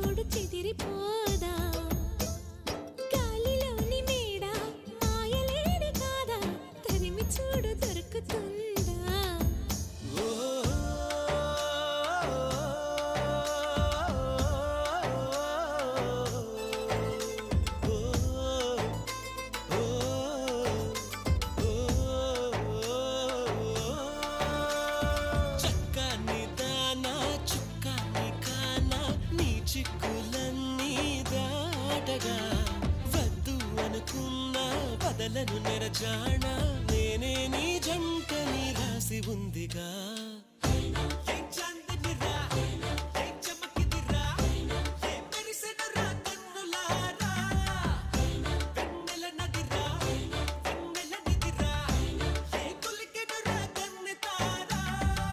చూడు చెదిరిపోదా గాలిలోని మేడ మాయలేడి కాదా తరిమి చూడు దొరుకుతుందా చిక్కులన్నీ దాటగా వద్దు అనుకున్న బదలను నెరజాడ